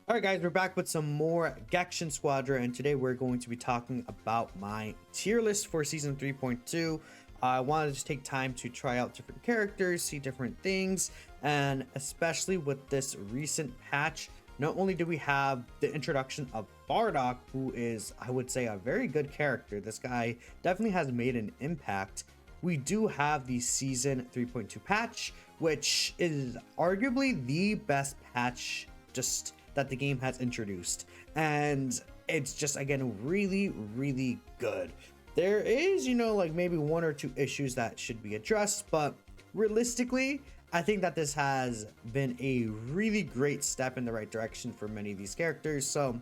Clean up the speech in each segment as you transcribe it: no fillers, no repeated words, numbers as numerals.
All right, guys, we're back with some more Gekishin Squadra, and today we're going to be talking about my tier list for season 3.2. I wanted to just take time to try out different characters, see different things, and especially with this recent patch, not only do we have the introduction of Bardock, who is, I would say, a very good character. This guy definitely has made an impact. We do have the season 3.2 patch, which is arguably the best patch just that the game has introduced, and it's just, again, really good. There is, like maybe one or two issues that should be addressed, but realistically I think that this has been a really great step in the right direction for many of these characters. So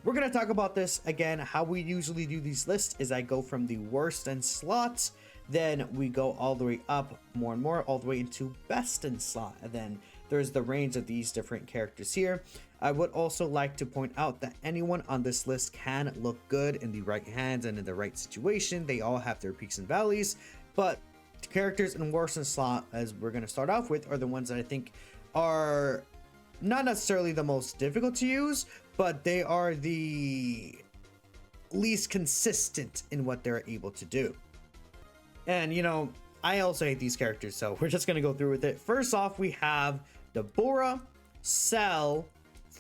we're going to talk about this. Again, how we usually do these lists is I go from the worst in slots, then we go all the way up more and more all the way into best in slot, and then there's the range of these different characters here. I would also like to point out that anyone on this list can look good in the right hands and in the right situation. They all have their peaks and valleys, but the characters in worst in slot, as we're going to start off with, are the ones that I think are not necessarily the most difficult to use, but they are the least consistent in what they're able to do. And I also hate these characters, so we're just gonna go through with it. First off, we have Deborah, Cell,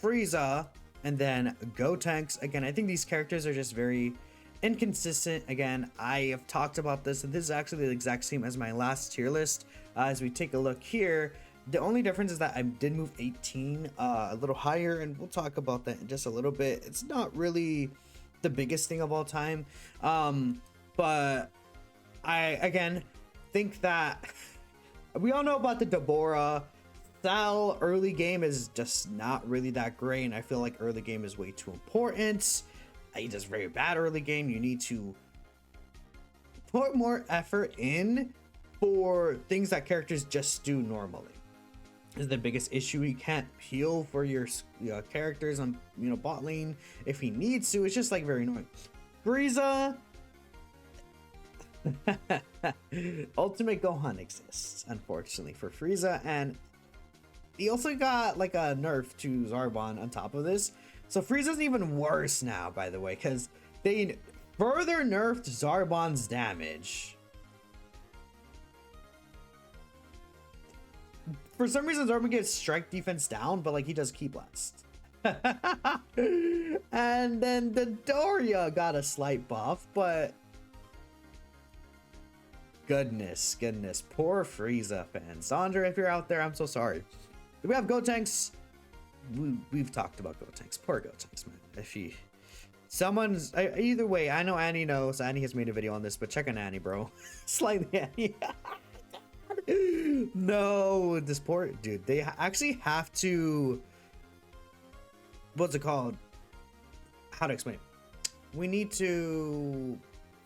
Frieza, and then Gotenks. Again, I think these characters are just very inconsistent. Again, I have talked about this, and this is actually the exact same as my last tier list. As we take a look here, the only difference is that I did move 18 a little higher, and we'll talk about that in just a little bit. It's not really the biggest thing of all time, but I, again, think that we all know about the Deborah. Cell early game is just not really that great, and I feel like early game is way too important. He does very bad early game. You need to put more effort in for things that characters just do normally. This is the biggest issue. He can't heal for your characters on bot lane if he needs to. It's just like very annoying. Frieza. Ultimate Gohan exists, unfortunately, for Frieza, and he also got like a nerf to Zarbon on top of this. So Frieza's even worse now, by the way, because they further nerfed Zarbon's damage. For some reason, Zarbon gets strike defense down, but like he does Ki Blast. And then the Doria got a slight buff, but goodness, poor Frieza fans. Sandra, if you're out there, I'm so sorry. We have Gotenks. We've talked about Gotenks. Poor Gotenks, man. If he, someone's either way, I know Annie knows. Annie has made a video on this, but check on Annie, bro. Slightly Annie. No, this poor dude. They actually have to. What's it called? How to explain it? We need to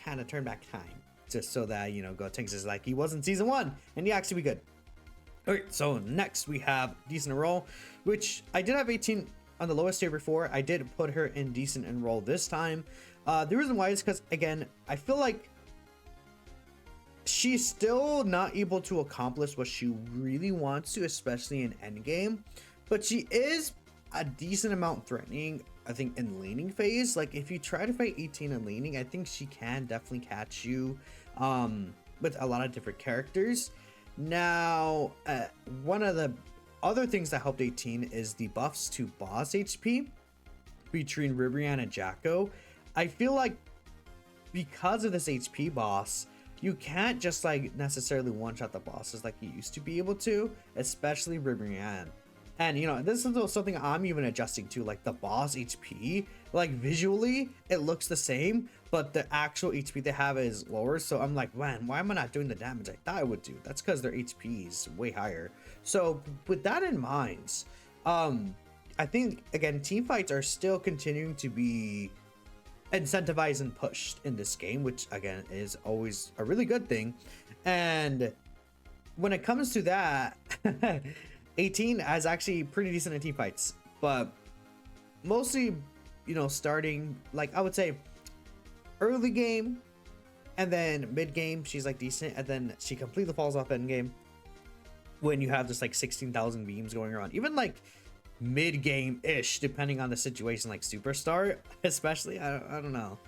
kind of turn back time, just so that Gotenks is like he was in season 1, and he actually be good. All right, so next we have decent enroll, which I did have 18 on the lowest tier before. I did put her in decent enroll this time. The reason why is because, again, I feel like she's still not able to accomplish what she really wants to, especially in endgame, but she is a decent amount threatening, I think, in laning phase. Like if you try to fight 18 in laning, I think she can definitely catch you with a lot of different characters. Now, one of the other things that helped 18 is the buffs to boss HP between Ribrianne and Jacko. I feel like because of this HP boss, you can't just like necessarily one-shot the bosses like you used to be able to, especially Ribrianne. And this is something I'm even adjusting to, like the boss HP, like visually it looks the same, but the actual HP they have is lower. So I'm like, man, why am I not doing the damage I thought I would do? That's because their HP is way higher. So with that in mind, I think, again, team fights are still continuing to be incentivized and pushed in this game, which again is always a really good thing. And when it comes to that, 18 is actually pretty decent in team fights, but mostly, starting, like I would say early game and then mid game, she's like decent, and then she completely falls off end game when you have just like 16,000 beams going around. Even like mid-game-ish, depending on the situation, like Superstar, especially. I don't know.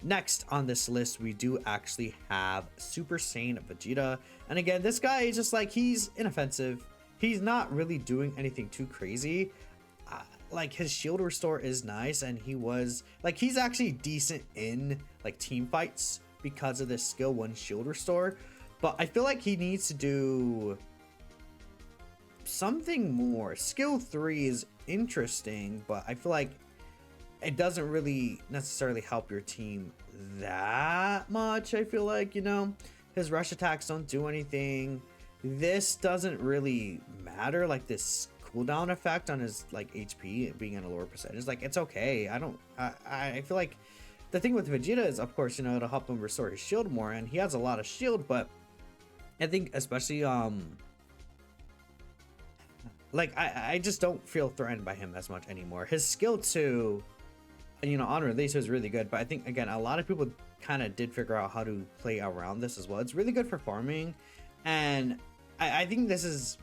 Next on this list, we do actually have Super Saiyan Vegeta. And again, this guy is just like, he's inoffensive. He's not really doing anything too crazy. Like his shield restore is nice, and he was like, he's actually decent in like team fights because of this skill 1 shield restore. But I feel like he needs to do something more. Skill 3 is interesting, but I feel like it doesn't really necessarily help your team that much. I feel like, you know, his rush attacks don't do anything. This doesn't really matter, like this cooldown effect on his like HP being at a lower percentage. Like, it's okay. I feel like the thing with Vegeta is, of course, you know, it'll help him restore his shield more, and he has a lot of shield, but I think especially like I just don't feel threatened by him as much anymore. His skill 2, you know, on release was really good, but I think again a lot of people kind of did figure out how to play around this as well. It's really good for farming, and I think this is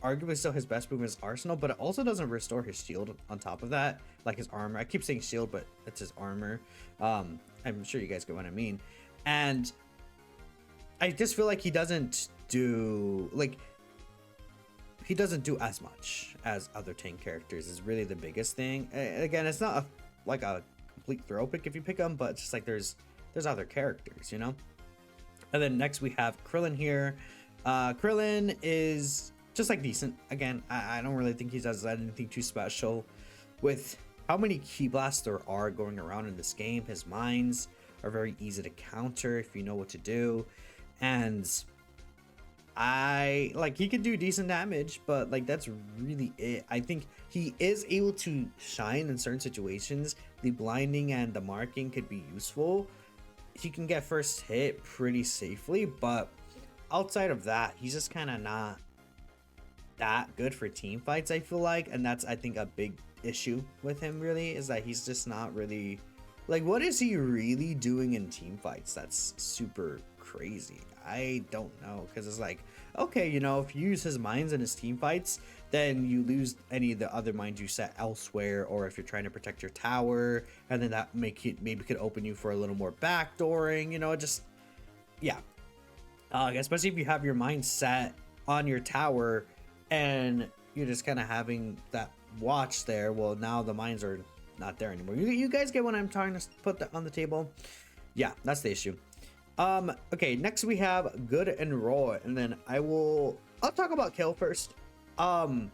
arguably still his best move in his arsenal, but it also doesn't restore his shield on top of that, like his armor. I keep saying shield, but it's his armor. I'm sure you guys get what I mean. And I just feel like he doesn't do as much as other tank characters is really the biggest thing. Again, it's not like a complete throw pick if you pick them, but it's just like there's other characters, you know. And then next we have Krillin here. Krillin is just like decent. Again, I don't really think he does anything too special. With how many Ki Blasts there are going around in this game, his mines are very easy to counter if you know what to do. And he could do decent damage, but like that's really it. I think he is able to shine in certain situations. The blinding and the marking could be useful. He can get first hit pretty safely, but outside of that, he's just kind of not that good for team fights, I feel like. And that's, I think, a big issue with him, really, is that he's just not really like, what is he really doing in team fights that's super crazy? I don't know, because it's like, okay, you know, if you use his mines in his team fights, then you lose any of the other mines you set elsewhere, or if you're trying to protect your tower, and then that maybe could open you for a little more backdooring, you know, just, yeah. Especially if you have your mines set on your tower, and you're just kind of having that watch there, well, now the mines are not there anymore. You guys get what I'm trying to put on the table? Yeah, that's the issue. Okay, next we have Good and Raw, and then I'll talk about Kale first. A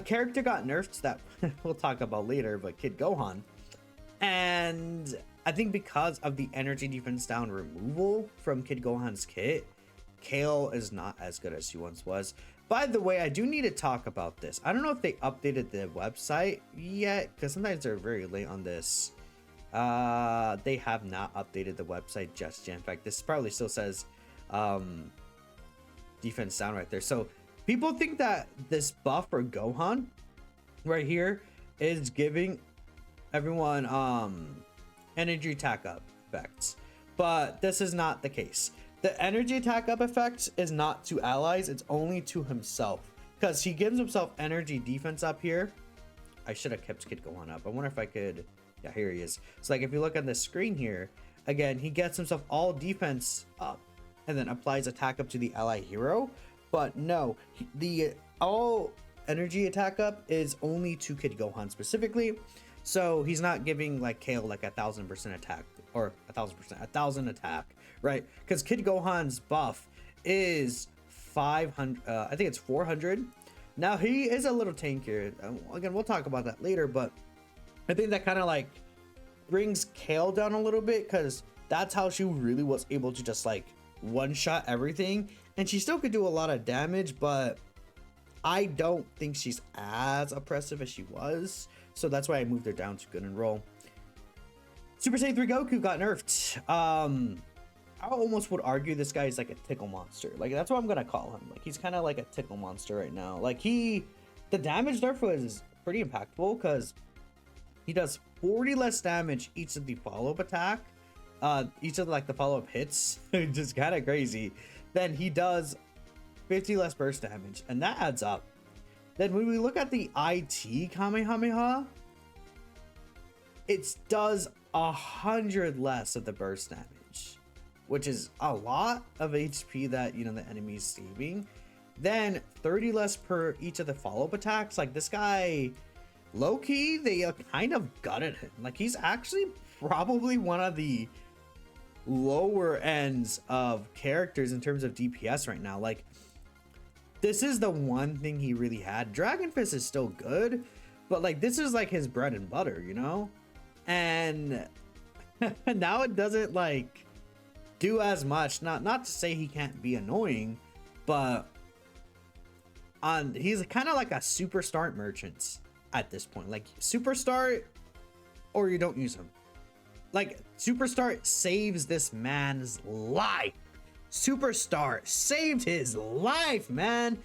character got nerfed that we'll talk about later, but Kid Gohan. And I think because of the energy defense down removal from Kid Gohan's kit, Kale is not as good as he once was. By the way, I do need to talk about this. I don't know if they updated the website yet, because sometimes they're very late on this. They have not updated the website just yet. In fact, this probably still says defense down right there. So people think that this buff for Gohan right here is giving everyone energy attack up effects, but this is not the case. The energy attack up effect is not to allies, it's only to himself, because he gives himself energy defense up here. I should have kept Kid Gohan up. I wonder if I could. Yeah, here he is. So like if you look on the screen here, again, he gets himself all defense up and then applies attack up to the ally hero. But no, the all energy attack up is only to Kid Gohan specifically. So he's not giving like Kale like 1000% attack, or 1000 attack, right? Because Kid Gohan's buff is 500. I think it's 400. Now he is a little tankier. Again, we'll talk about that later, but I think that kind of like brings Kale down a little bit, because that's how she really was able to just like one-shot everything, and she still could do a lot of damage, but I don't think she's as oppressive as she was, so that's why I moved her down to Good and Roll. Super Saiyan 3 Goku got nerfed. I almost would argue this guy is like a tickle monster. Like, that's what I'm gonna call him. Like, he's kind of like a tickle monster right now. Like, the damage nerf was pretty impactful, because he does 40 less damage each of the follow-up attack, each of like the follow-up hits, just kind of crazy. Then he does 50 less burst damage, and that adds up. Then when we look at the IT Kamehameha, it does 100 less of the burst damage, which is a lot of HP that, you know, the enemy's saving. Then 30 less per each of the follow-up attacks. Like, this guy, low-key, they kind of gutted him. Like, he's actually probably one of the lower ends of characters in terms of DPS right now. Like, this is the one thing he really had. Dragon Fist is still good, but like, this is like his bread and butter, you know? And now it doesn't like do as much. Not to say he can't be annoying, but he's kind of like a super start merchant at this point. Like, super start or you don't use him. Like, Superstar saves this man's life. Superstar saved his life, man.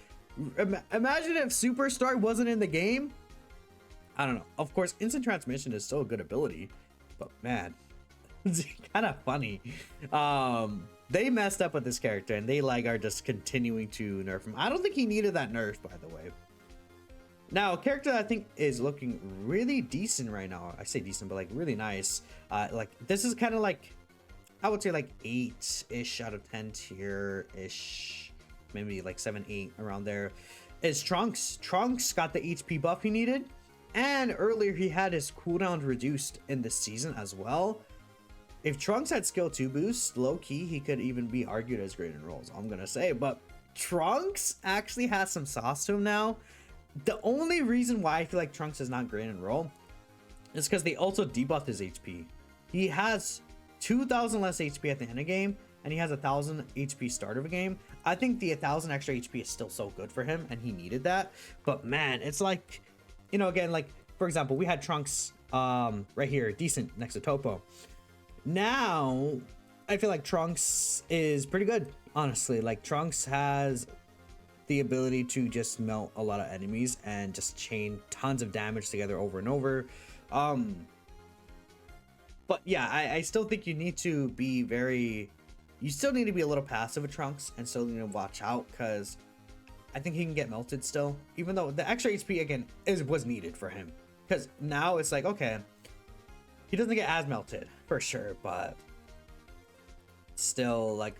Imagine if Superstar wasn't in the game. I don't know. Of course, instant transmission is still a good ability, but man, it's kind of funny. They messed up with this character, and they like are just continuing to nerf him. I don't think he needed that nerf, by the way. Now, a character that I think is looking really decent right now. I say decent, but like really nice. Like, this is kind of like, I would say like 8-ish out of 10 tier-ish. Maybe like 7, 8 around there. Is Trunks. Trunks got the HP buff he needed. And earlier he had his cooldown reduced in the season as well. If Trunks had skill 2 boost, low-key, he could even be argued as great in rolls, I'm gonna say. But Trunks actually has some sauce to him now. The only reason why I feel like Trunks is not great in roll is because they also debuffed his HP. He has 2,000 less HP at the end of game, and he has 1,000 HP start of a game. I think the 1,000 extra HP is still so good for him, and he needed that. But man, it's like, you know, again, like, for example, we had Trunks right here, decent next to Topo. Now, I feel like Trunks is pretty good, honestly. Like, Trunks has the ability to just melt a lot of enemies and just chain tons of damage together over and over. But yeah, I still think you need to be you still need to be a little passive with Trunks and still need to watch out, because I think he can get melted still, even though the extra HP again was needed for him, because now it's like, okay, he doesn't get as melted for sure, but still like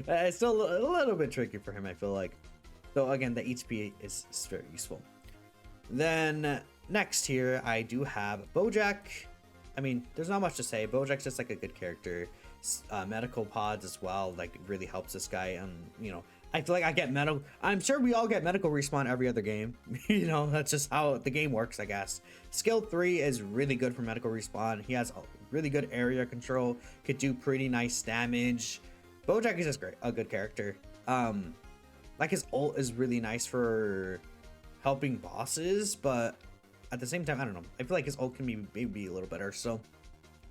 it's still a little bit tricky for him, I feel like. Though again, the HP is very useful. Then next here, I do have Bojack. I mean, there's not much to say. Bojack's just like a good character. Medical pods as well, like, really helps this guy. And you know, I feel like I get medical. I'm sure we all get medical respawn every other game. You know, that's just how the game works, I guess. Skill 3 is really good for medical respawn. He has a really good area control. Could do pretty nice damage. Bojack is just great, a good character. Like, his ult is really nice for helping bosses, but at the same time, I don't know. I feel like his ult can be maybe a little better. So,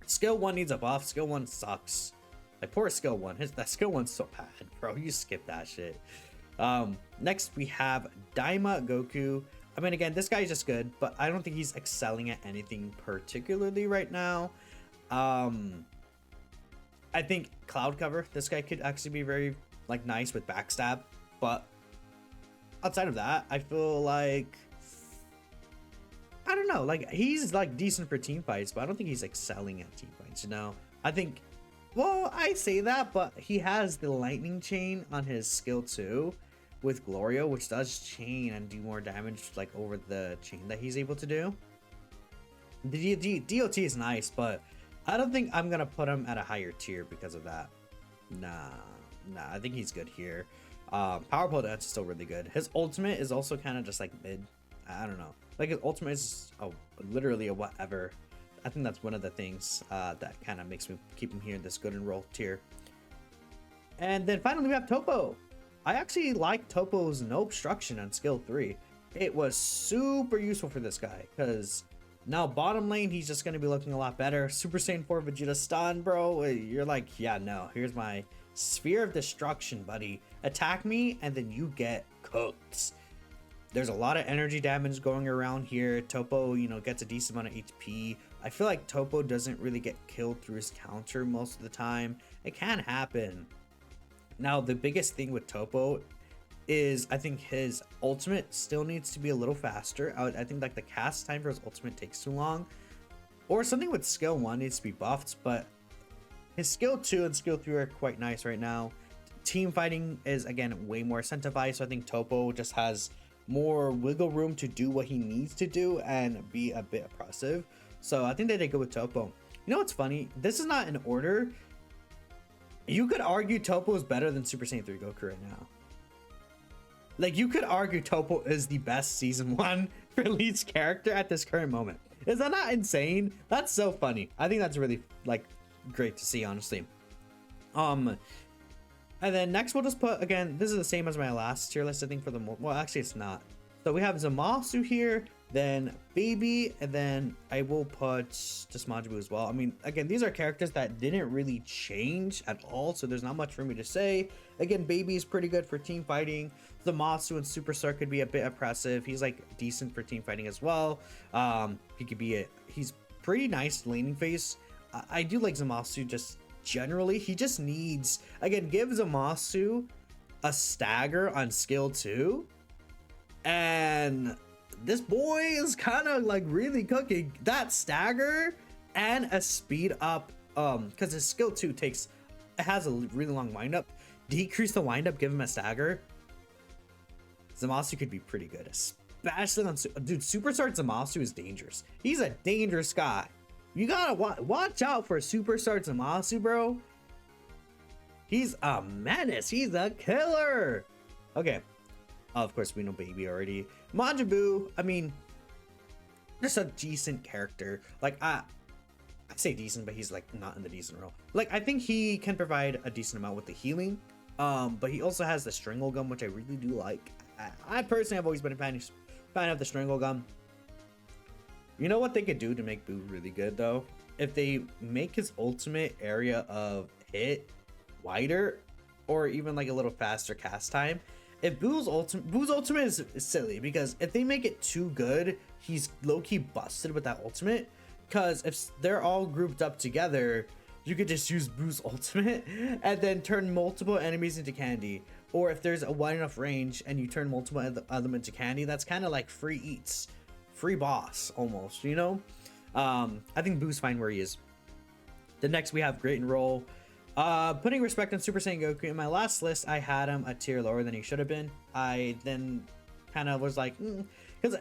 skill 1 needs a buff. Skill 1 sucks. Like, poor skill 1. That skill 1's so bad, bro. You skip that shit. Next, we have Daima Goku. I mean, again, this guy's just good, but I don't think he's excelling at anything particularly right now. I think Cloud Cover, this guy could actually be very, like, nice with backstab, but outside of that, I feel like, I don't know, like, he's like decent for team fights, but I don't think he's excelling at team fights, you know? I think, well, I say that, but he has the lightning chain on his skill 2 with Glorio, which does chain and do more damage, like, over the chain that he's able to do. The DOT is nice, but I don't think I'm gonna put him at a higher tier because of that. Nah, I think he's good here. Power pole dance is still really good. His ultimate is also kind of just like mid. I don't know. Like, his ultimate is literally a whatever. I think that's one of the things that kind of makes me keep him here in this good and roll tier. And then finally we have Topo. I actually like Topo's no obstruction on skill 3. It was super useful for this guy, because now bottom lane, he's just going to be looking a lot better. Super Saiyan 4 Vegeta stun, bro. You're like, yeah, no, here's my Sphere of Destruction, buddy. Attack me, and then you get cooked. There's a lot of energy damage going around here. Topo, you know, gets a decent amount of HP. I feel like Topo doesn't really get killed through his counter most of the time. It can happen. Now, the biggest thing with Topo is I think his ultimate still needs to be a little faster. I think like the cast time for his ultimate takes too long, or something with skill 1 needs to be buffed. But his skill 2 and skill 3 are quite nice right now. Team fighting is again way more incentivized, so I think Topo just has more wiggle room to do what he needs to do and be a bit oppressive. So I think they did good with Topo. You know what's funny? This is not in order. You could argue Topo is better than Super Saiyan 3 Goku right now. Like, you could argue Topo is the best season 1 release character at this current moment. Is that not insane? That's so funny. I think that's really like great to see, honestly. And then next we'll just put, again, this is the same as my last tier list, I think, for the well, actually it's not. So we have Zamasu here, then Baby, and then I will put just Majibu as well. I mean, again, these are characters that didn't really change at all, so there's not much for me to say. Again, Baby is pretty good for team fighting. Zamasu and Superstar could be a bit oppressive. He's like decent for team fighting as well. He could be he's pretty nice laning phase. I do like Zamasu just generally. He just needs, again, give Zamasu a stagger on skill 2, and this boy is kind of like really cooking that stagger and a speed up, because his skill 2 has a really long windup. Decrease the windup, give him a stagger. Zamasu could be pretty good, especially on dude. Superstar Zamasu is dangerous. He's a dangerous guy. You gotta watch out for Superstar Zamasu, bro. He's a menace. He's a killer. Okay. Of course, we know Baby already. Majibu, I mean, just a decent character. Like, I say decent, but he's like not in the decent role. Like, I think he can provide a decent amount with the healing. But he also has the Strangle Gun, which I really do like. I personally have always been a fan of the Strangle Gun. You know what they could do to make Boo really good though? If they make his ultimate area of hit wider, or even like a little faster cast time. If Boo's ultimate is silly, because if they make it too good, he's low-key busted with that ultimate. Because if they're all grouped up together, you could just use Boo's ultimate and then turn multiple enemies into candy. Or if there's a wide enough range and you turn multiple of them into candy, that's kind of like free eats. Free boss almost, you know. I think Boo's fine where he is. The next we have Great and Roll. Putting respect on Super Saiyan Goku. In my last list, I had him a tier lower than he should have been. I then kind of was like, because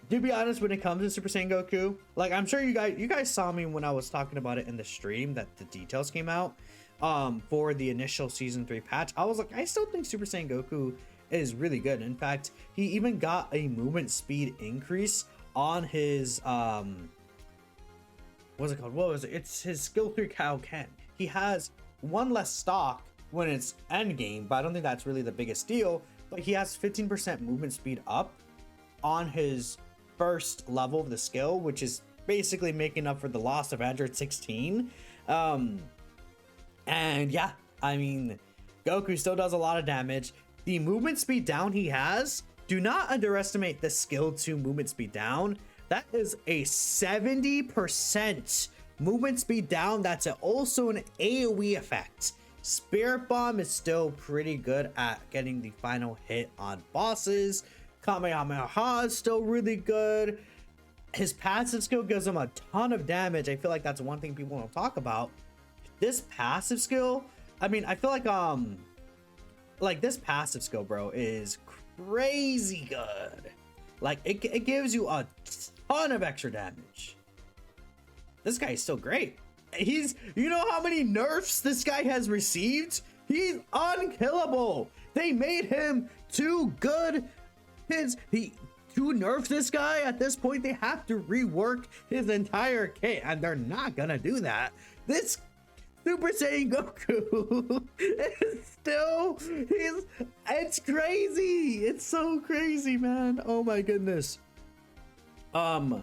to be honest, when it comes to Super Saiyan Goku, like, I'm sure you guys saw me when I was talking about it in the stream that the details came out for the initial season 3 patch. I was like, I still think Super Saiyan Goku is really good. In fact, he even got a movement speed increase on his what's it called? What was it? It's his skill 3 Kaioken. He has one less stock when it's end game, but I don't think that's really the biggest deal. But he has 15% movement speed up on his first level of the skill, which is basically making up for the loss of Android 16. And yeah, I mean, Goku still does a lot of damage. The movement speed down he has, do not underestimate the skill 2 movement speed down. That is a 70% movement speed down. That's also an AoE effect. Spirit Bomb is still pretty good at getting the final hit on bosses. Kamehameha is still really good. His passive skill gives him a ton of damage. I feel like that's one thing people don't talk about. This passive skill, I mean, I feel like this passive skill, bro, is crazy good. Like, it gives you a ton of extra damage. This guy is still great. You know how many nerfs this guy has received? He's unkillable. They made him too good. To nerf this guy at this point, they have to rework his entire kit, and they're not gonna do that. This Super Saiyan Goku is still, it's crazy. It's so crazy, man. Oh my goodness. I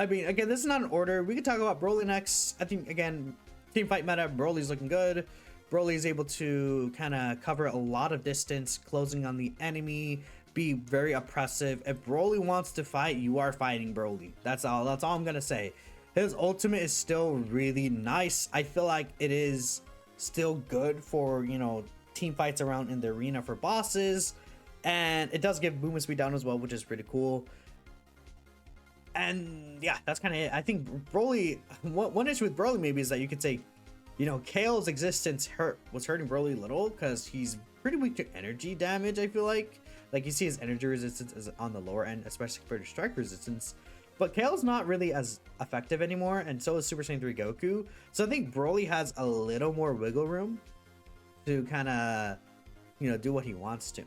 mean, again, this is not an order. We could talk about Broly next. I think, again, team fight meta, Broly's looking good. Broly is able to kind of cover a lot of distance, closing on the enemy, be very oppressive. If Broly wants to fight, you are fighting Broly. That's all I'm gonna say. His ultimate is still really nice. I feel like it is still good for, you know, team fights around in the arena for bosses, and it does give movement speed down as well, which is pretty cool. And yeah, that's kind of it. I think Broly, one issue with Broly maybe is that you could say, you know, Kale's existence was hurting Broly a little because he's pretty weak to energy damage. I feel like you see his energy resistance is on the lower end, especially for the strike resistance. But Kale's not really as effective anymore, and so is Super Saiyan 3 Goku. So I think Broly has a little more wiggle room to kind of, you know, do what he wants to.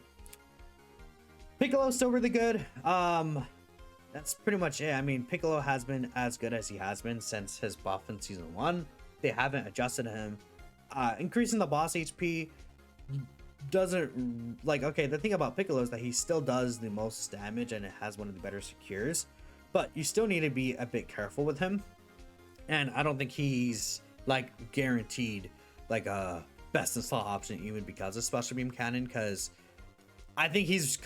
Piccolo's still really good. That's pretty much it. I mean, Piccolo has been as good as he has been since his buff in season 1. They haven't adjusted him. Increasing the boss HP doesn't, like, okay, the thing about Piccolo is that he still does the most damage and it has one of the better secures, but you still need to be a bit careful with him. And I don't think he's like guaranteed like a best in slot option even because of special beam cannon, because I think he's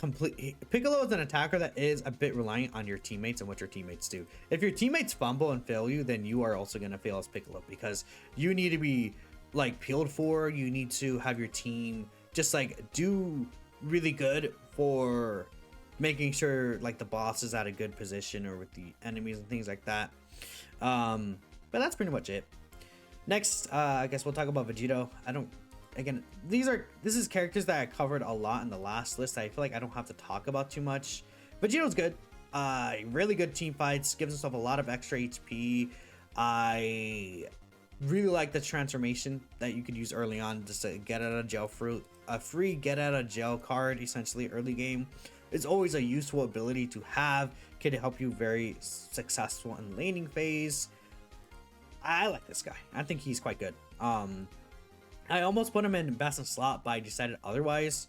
Piccolo is an attacker that is a bit reliant on your teammates and what your teammates do. If your teammates fumble and fail you, then you are also going to fail as Piccolo, because you need to be like peeled for. You need to have your team just like do really good for making sure like the boss is at a good position or with the enemies and things like that. But that's pretty much it. Next, I guess we'll talk about Vegito. Again, this is characters that I covered a lot in the last list. I feel like I don't have to talk about too much. Vegito's good. Really good team fights. Gives himself a lot of extra HP. I really like the transformation that you could use early on just to get out of jail fruit. A free get out of jail card, essentially early game. It's always a useful ability to have. Can help you very successful in laning phase. I like this guy. I think he's quite good. I almost put him in best in slot, but I decided otherwise.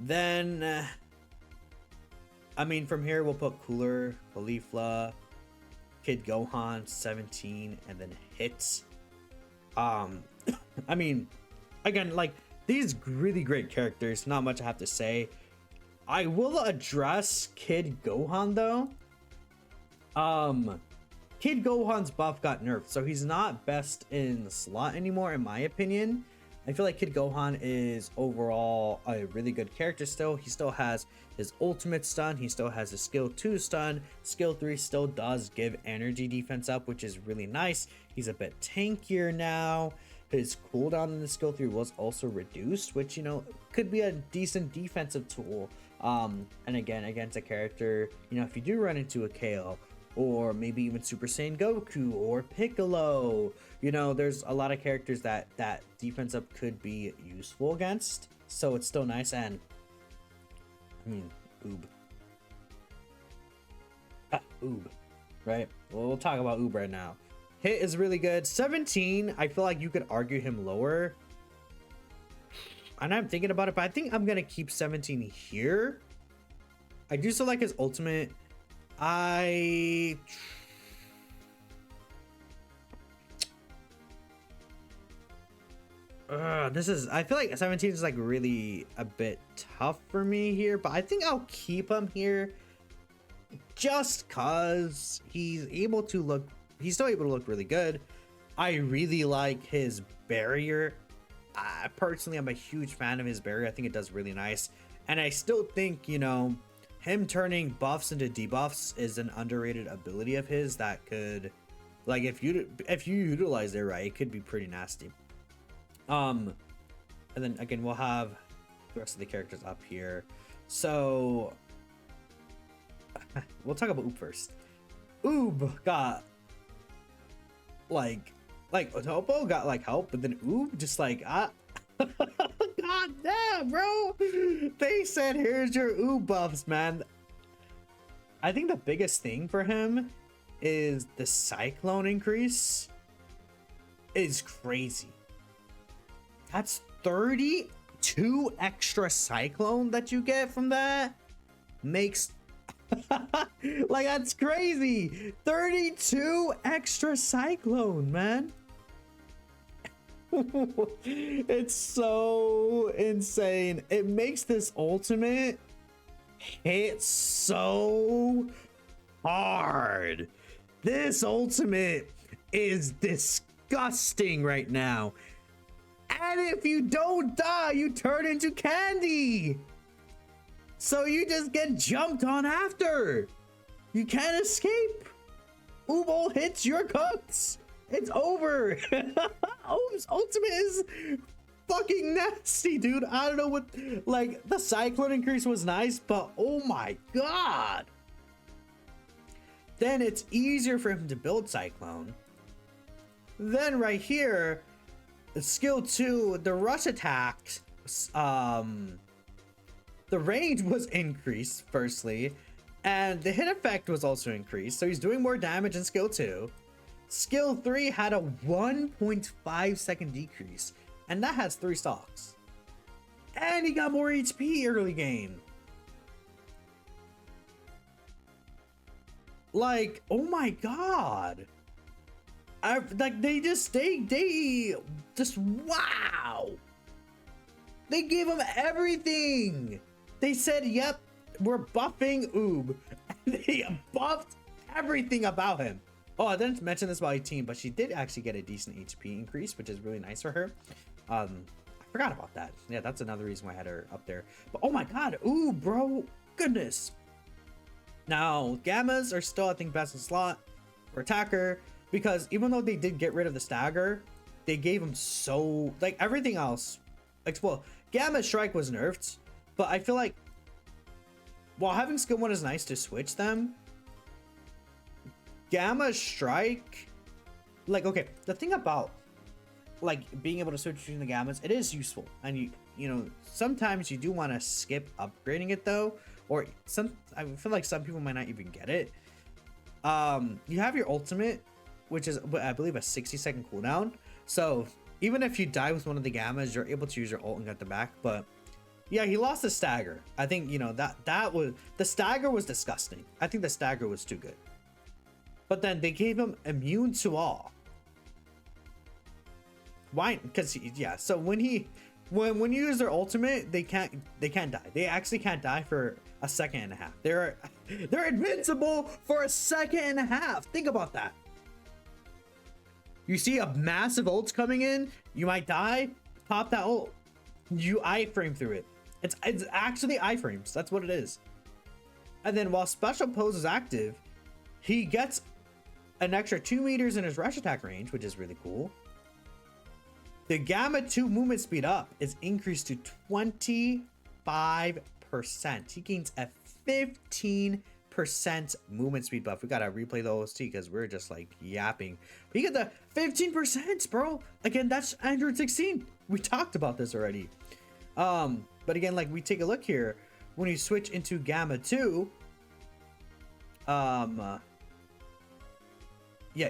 Then, I mean, from here we'll put Cooler, Caulifla, Kid Gohan, 17, and then Hits. I mean, again, like, these really great characters, not much I have to say. I will address Kid Gohan though. Kid Gohan's buff got nerfed, so he's not best in the slot anymore, in my opinion. I feel like Kid Gohan is overall a really good character still. He still has his ultimate stun. He still has his skill 2 stun. Skill 3 still does give energy defense up, which is really nice. He's a bit tankier now. His cooldown in the skill 3 was also reduced, which, you know, could be a decent defensive tool. And again, against a character, you know, if you do run into a KO, or maybe even Super Saiyan Goku or Piccolo, you know, there's a lot of characters that defense up could be useful against. So it's still nice. And I mean, Oob, right? Well, we'll talk about Oob right now. Hit is really good. 17, I feel like you could argue him lower, and I'm thinking about it, but I think I'm gonna keep 17 here. I do still like his ultimate. I feel like 17 is like really a bit tough for me here, but I think I'll keep him here just cause he's still able to look really good. I really like his barrier. Personally, I'm a huge fan of his barrier. I think it does really nice, and I still think, you know, him turning buffs into debuffs is an underrated ability of his that could, like, if you utilize it right, it could be pretty nasty. And then again, we'll have the rest of the characters up here. So we'll talk about Oob first. Oob got like Topo got like help, but then Oob just like god damn, bro. They said here's your Oob buffs, man. I think the biggest thing for him is the cyclone increase is crazy. That's 32 extra cyclone that you get from that. Makes like, that's crazy. 32 extra cyclone, man. It's so insane. It makes this ultimate hit so hard. This ultimate is disgusting right now. And if you don't die, you turn into candy. So you just get jumped on after. You can't escape. Ubo hits, you're cooked. It's over. Ohm's ultimate is fucking nasty, dude. I don't know what, like, the cyclone increase was nice, but oh my god. Then it's easier for him to build cyclone. Then right here, skill 2, the rush attacks, the range was increased firstly, and the hit effect was also increased, so he's doing more damage in skill 2. Skill 3 had a 1.5 second decrease, and that has 3 stocks. And he got more HP early game. Like, oh my god. They just wow. They gave him everything. They said, yep, we're buffing Oob. They buffed everything about him. Oh, I didn't mention this about 18, but she did actually get a decent HP increase, which is really nice for her. I forgot about that. Yeah, that's another reason why I had her up there. But oh my god, ooh, bro, goodness. Now, Gammas are still, I think, best in slot for attacker, because even though they did get rid of the stagger, they gave him so, like, everything else. Like, well, Gamma Strike was nerfed, but I feel like while having skill 1 is nice to switch them, Gamma Strike, like, okay, the thing about like being able to switch between the gammas, it is useful, and you know, sometimes you do want to skip upgrading it though, or I feel like some people might not even get it. You have your ultimate, which is, I believe, a 60-second cooldown, so even if you die with one of the gammas, you're able to use your ult and get them back. But yeah, he lost the stagger. I think, you know, that was, the stagger was disgusting. I think the stagger was too good. But then they gave him immune to all. Why? Because yeah. So when you use their ultimate, they can't die. They actually can't die for a second and a half. They're invincible for a second and a half. Think about that. You see a massive ult coming in, you might die. Pop that ult. You iframe through it. It's actually iframes. That's what it is. And then while special pose is active, he gets an extra 2 meters in his rush attack range, which is really cool. The Gamma 2 movement speed up is increased to 25%. He gains a 15% movement speed buff. We gotta replay the OST because we're just like yapping. But you get the 15%, bro. Again, that's Android 16. We talked about this already. But again, like, we take a look here. When you switch into Gamma 2, yeah,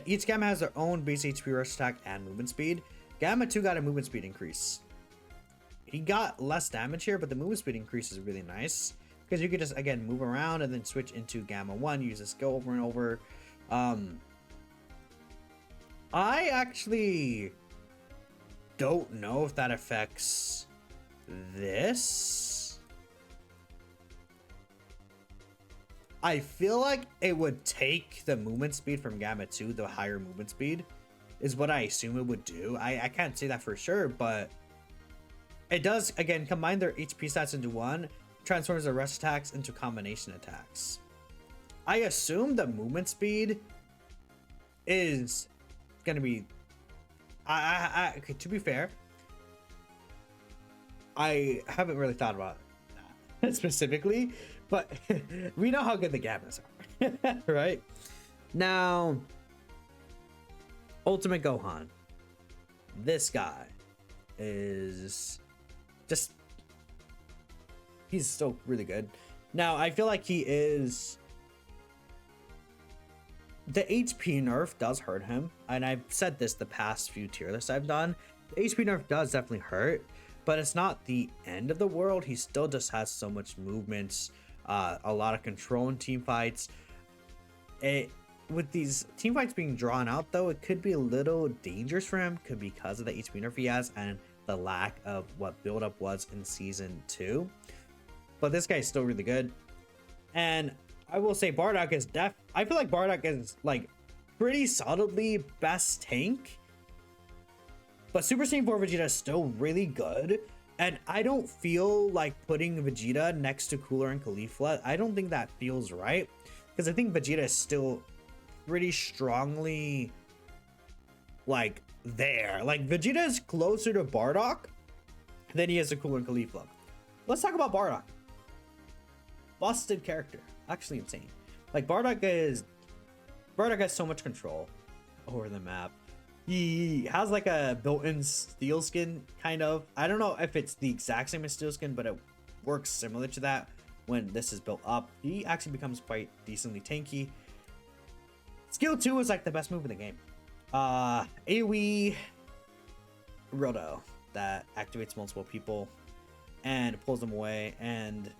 each Gamma has their own base HP, rush attack, and movement speed. Gamma 2 got a movement speed increase. He got less damage here, but the movement speed increase is really nice because you could just, again, move around and then switch into Gamma 1, use this skill over and over. I actually don't know if that affects this. I feel like it would take the movement speed from Gamma 2, the higher movement speed, is what I assume it would do. I can't say that for sure, but it does, again, combine their HP stats into one, transforms their rush attacks into combination attacks. I assume the movement speed is gonna be, okay, to be fair, I haven't really thought about that specifically, but we know how good the Gammas are, right? Now, Ultimate Gohan. This guy is just, he's still really good. Now, I feel like he is, the HP nerf does hurt him, and I've said this the past few tier lists I've done. The HP nerf does definitely hurt, but it's not the end of the world. He still just has so much movements, a lot of control in team fights. With these team fights being drawn out, though, it could be a little dangerous for him, because of the HP nerf he has and the lack of what buildup was in season 2. But this guy's still really good, and I will say Bardock is I feel like Bardock is like pretty solidly best tank, But Super Saiyan 4 Vegeta is still really good. And I don't feel like putting Vegeta next to Cooler and Caulifla. I don't think that feels right. Because I think Vegeta is still pretty strongly like there. Like Vegeta is closer to Bardock than he is to Cooler and Caulifla. Let's talk about Bardock. Busted character. Actually insane. Like Bardock has so much control over the map. He has like a built-in steel skin, kind of. I don't know if it's the exact same as steel skin, but it works similar to that when this is built up. He actually becomes quite decently tanky. Skill 2 is like the best move in the game. AoE Roto that activates multiple people and pulls them away, and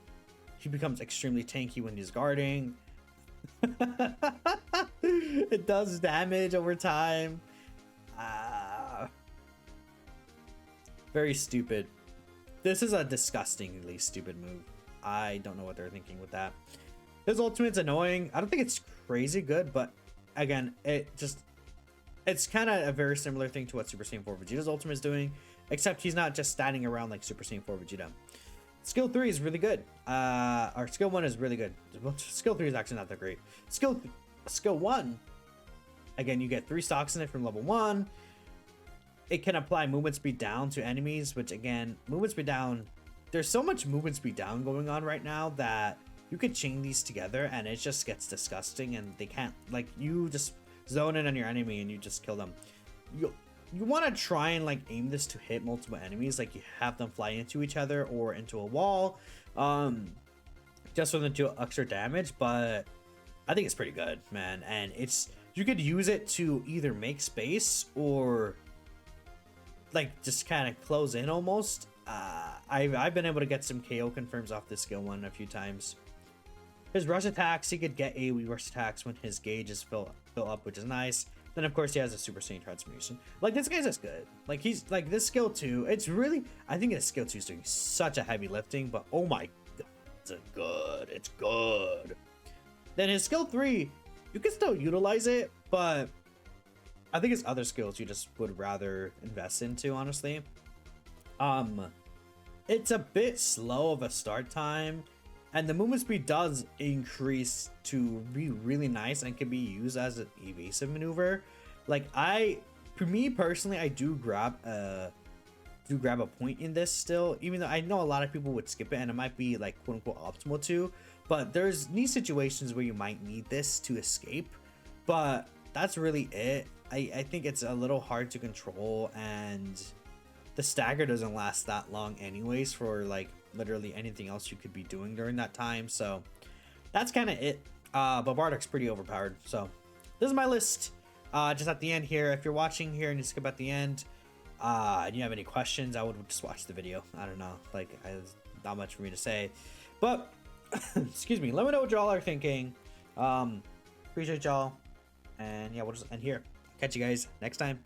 he becomes extremely tanky when he's guarding. It does damage over time. Very stupid. This is a disgustingly stupid move. I don't know what they're thinking with that. His ultimate's annoying. I don't think it's crazy good, but again, it's kind of a very similar thing to what Super Saiyan 4 Vegeta's ultimate is doing, except he's not just standing around like Super Saiyan 4 Vegeta. Skill 3 is really good. Or skill 1 is really good. Skill 3 is actually not that great. Skill 1, again, you get 3 stocks in it from level 1. It can apply movement speed down to enemies, which again, movement speed down, there's so much movement speed down going on right now that you could chain these together and it just gets disgusting, and they can't, like, you just zone in on your enemy and you just kill them. You want to try and like aim this to hit multiple enemies, like you have them fly into each other or into a wall, just for them to do extra damage. But I think it's pretty good, man, and you could use it to either make space or like just kind of close in almost. I've been able to get some KO confirms off this skill 1 a few times. His rush attacks, he could get AoE rush attacks when his gauge is filled up, which is nice. Then of course he has a Super Saiyan transformation. Like this guy's just good. Like he's like this skill 2. It's really, I think this skill 2 is doing such a heavy lifting, but oh my god, it's good. It's good. Then his skill 3, you can still utilize it, but I think his other skills you just would rather invest into, honestly. It's a bit slow of a start time, and the movement speed does increase to be really nice and can be used as an evasive maneuver. Like for me personally, I do grab a point in this still, even though I know a lot of people would skip it and it might be like quote unquote optimal too. But there's these situations where you might need this to escape, but that's really it. I think it's a little hard to control, and the stagger doesn't last that long anyways for like literally anything else you could be doing during that time. So that's kind of it. But Bardock's pretty overpowered. So this is my list. Just at the end here, if you're watching here and you skip at the end, and you have any questions, I would just watch the video. I don't know, like there's not much for me to say, but excuse me, let me know what y'all are thinking. Appreciate y'all, and yeah, we'll just end here. Catch you guys next time.